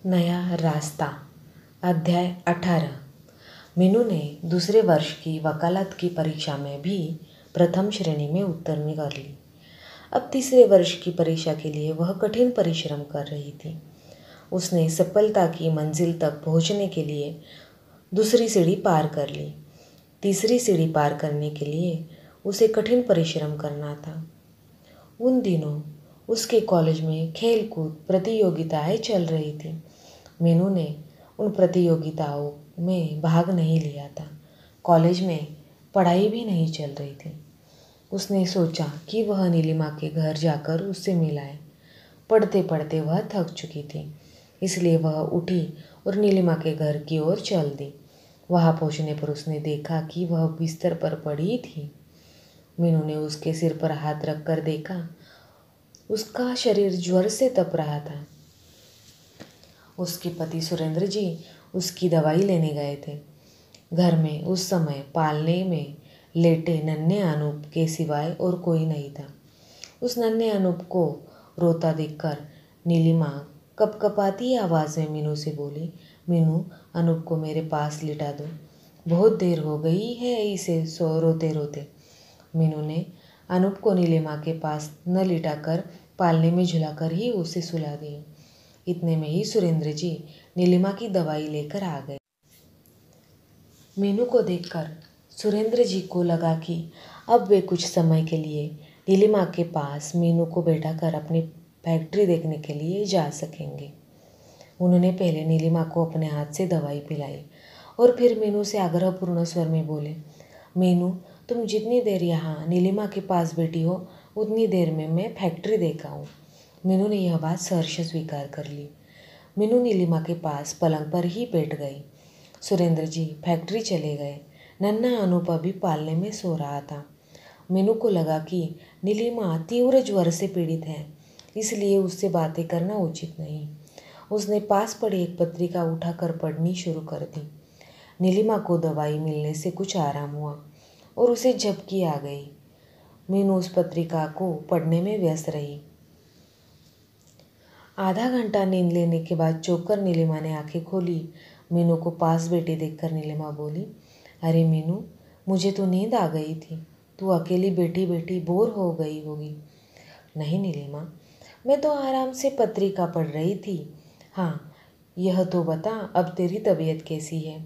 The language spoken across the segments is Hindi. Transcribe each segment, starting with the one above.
नया रास्ता। अध्याय 18। मीनू ने दूसरे वर्ष की वकालत की परीक्षा में भी प्रथम श्रेणी में उत्तीर्ण कर ली। अब तीसरे वर्ष की परीक्षा के लिए वह कठिन परिश्रम कर रही थी। उसने सफलता की मंजिल तक पहुंचने के लिए दूसरी सीढ़ी पार कर ली। तीसरी सीढ़ी पार करने के लिए उसे कठिन परिश्रम करना था। उन दिनों उसके कॉलेज में खेल कूद प्रतियोगिताएं चल रही थी। मीनू ने उन प्रतियोगिताओं में भाग नहीं लिया था। कॉलेज में पढ़ाई भी नहीं चल रही थी। उसने सोचा कि वह नीलिमा के घर जाकर उससे मिलाए। पढ़ते पढ़ते वह थक चुकी थी, इसलिए वह उठी और नीलिमा के घर की ओर चल दी। वहां पहुंचने पर उसने देखा कि वह बिस्तर पर पड़ी थी। मीनू ने उसके सिर पर हाथ रखकर देखा। उसका शरीर ज्वर से तप रहा था। उसके पति सुरेंद्र जी उसकी दवाई लेने गए थे। घर में उस समय पालने में लेटे नन्हे अनूप के सिवाय और कोई नहीं था। उस नन्हे अनूप को रोता देखकर नीलिमा कपकपाती आवाज़ में मीनू से बोली, मीनू, अनूप को मेरे पास लिटा दो। बहुत देर हो गई है इसे रोते रोते। मीनू ने अनूप को नीलिमा के पास न लिटाकर पालने में झुलाकर ही उसे सुला दिया। इतने में ही सुरेंद्र जी नीलिमा की दवाई लेकर आ गए। मीनू को देखकर सुरेंद्र जी को लगा कि अब वे कुछ समय के लिए नीलिमा के पास मीनू को बैठाकर अपनी फैक्ट्री देखने के लिए जा सकेंगे। उन्होंने पहले नीलिमा को अपने हाथ से दवाई पिलाई और फिर मीनू से आग्रहपूर्ण स्वर में बोले, मीनू, तुम जितनी देर यहाँ नीलिमा के पास बैठी हो उतनी देर में मैं फैक्ट्री देख आऊँ। मीनू ने यह बात सहर्ष स्वीकार कर ली। मीनू नीलिमा के पास पलंग पर ही बैठ गई। सुरेंद्र जी फैक्ट्री चले गए। नन्हा अनूप अभी पालने में सो रहा था। मीनू को लगा कि नीलिमा तीव्र ज्वर से पीड़ित है, इसलिए उससे बातें करना उचित नहीं। उसने पास पड़ी एक पत्रिका उठाकर पढ़नी शुरू कर दी। नीलिमा को दवाई मिलने से कुछ आराम हुआ और उसे झपकी आ गई। मीनू उस पत्रिका को पढ़ने में व्यस्त रही। आधा घंटा नींद लेने के बाद चौंककर नीलिमा ने आंखें खोली। मीनू को पास बैठी देखकर नीलिमा बोली, अरे मीनू, मुझे तो नींद आ गई थी। तू अकेली बैठी बैठी बोर हो गई होगी। नहीं नीलिमा, मैं तो आराम से पत्रिका पढ़ रही थी। हाँ, यह तो बता, अब तेरी तबीयत कैसी है?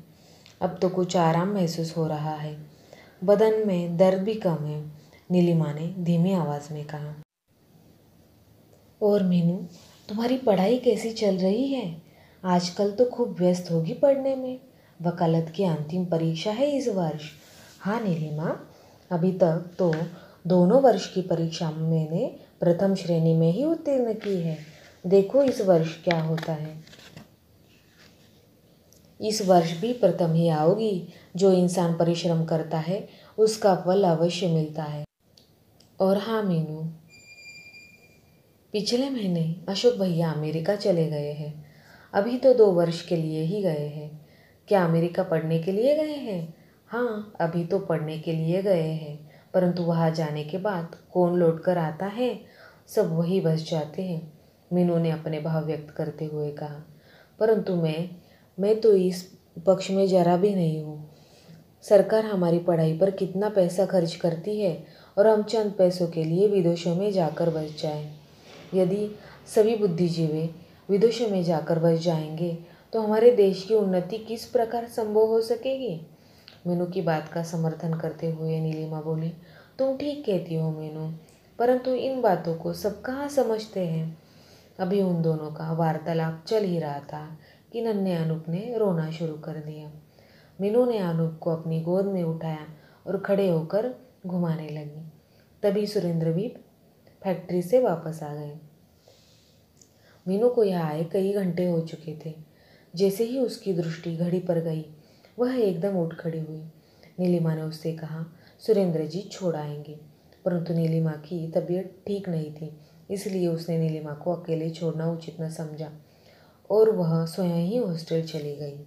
अब तो कुछ आराम महसूस हो रहा है। बदन में दर्द भी कम है, नीलिमा ने धीमी आवाज़ में कहा। और मीनू, तुम्हारी पढ़ाई कैसी चल रही है? आजकल तो खूब व्यस्त होगी पढ़ने में। वकालत की अंतिम परीक्षा है इस वर्ष। हाँ नीलिमा, अभी तक तो दोनों वर्ष की परीक्षा मैंने प्रथम श्रेणी में ही उत्तीर्ण की है। देखो इस वर्ष क्या होता है। इस वर्ष भी प्रथम ही आओगी। जो इंसान परिश्रम करता है उसका फल अवश्य मिलता है। और हाँ मीनू, पिछले महीने अशोक भैया अमेरिका चले गए हैं। अभी तो 2 वर्ष के लिए ही गए हैं। क्या अमेरिका पढ़ने के लिए गए हैं? हाँ, अभी तो पढ़ने के लिए गए हैं, परंतु वहाँ जाने के बाद कौन लौट कर आता है? सब वही बस जाते हैं, मीनू ने अपने भाव व्यक्त करते हुए कहा। परंतु मैं तो इस पक्ष में जरा भी नहीं हूँ। सरकार हमारी पढ़ाई पर कितना पैसा खर्च करती है और हम चंद पैसों के लिए विदेशों में जाकर बस जाएं। यदि सभी बुद्धिजीवी विदेशों में जाकर बस जाएंगे तो हमारे देश की उन्नति किस प्रकार संभव हो सकेगी? मीनू की बात का समर्थन करते हुए नीलिमा बोली, तुम ठीक कहती हो मीनू, परंतु इन बातों को सब कहाँ समझते हैं। अभी उन दोनों का वार्तालाप चल ही रहा था कि नन्हे अनूप ने रोना शुरू कर दिया। मीनू ने अनूप को अपनी गोद में उठाया और खड़े होकर घुमाने लगी। तभी सुरेंद्र भी फैक्ट्री से वापस आ गए। मीनू को यहाँ आए कई घंटे हो चुके थे। जैसे ही उसकी दृष्टि घड़ी पर गई, वह एकदम उठ खड़ी हुई। नीलिमा ने उससे कहा, सुरेंद्र जी छोड़ आएंगे। परंतु नीलिमा की तबीयत ठीक नहीं थी, इसलिए उसने नीलिमा को अकेले छोड़ना उचित न समझा और वह स्वयं ही हॉस्टल चली गई।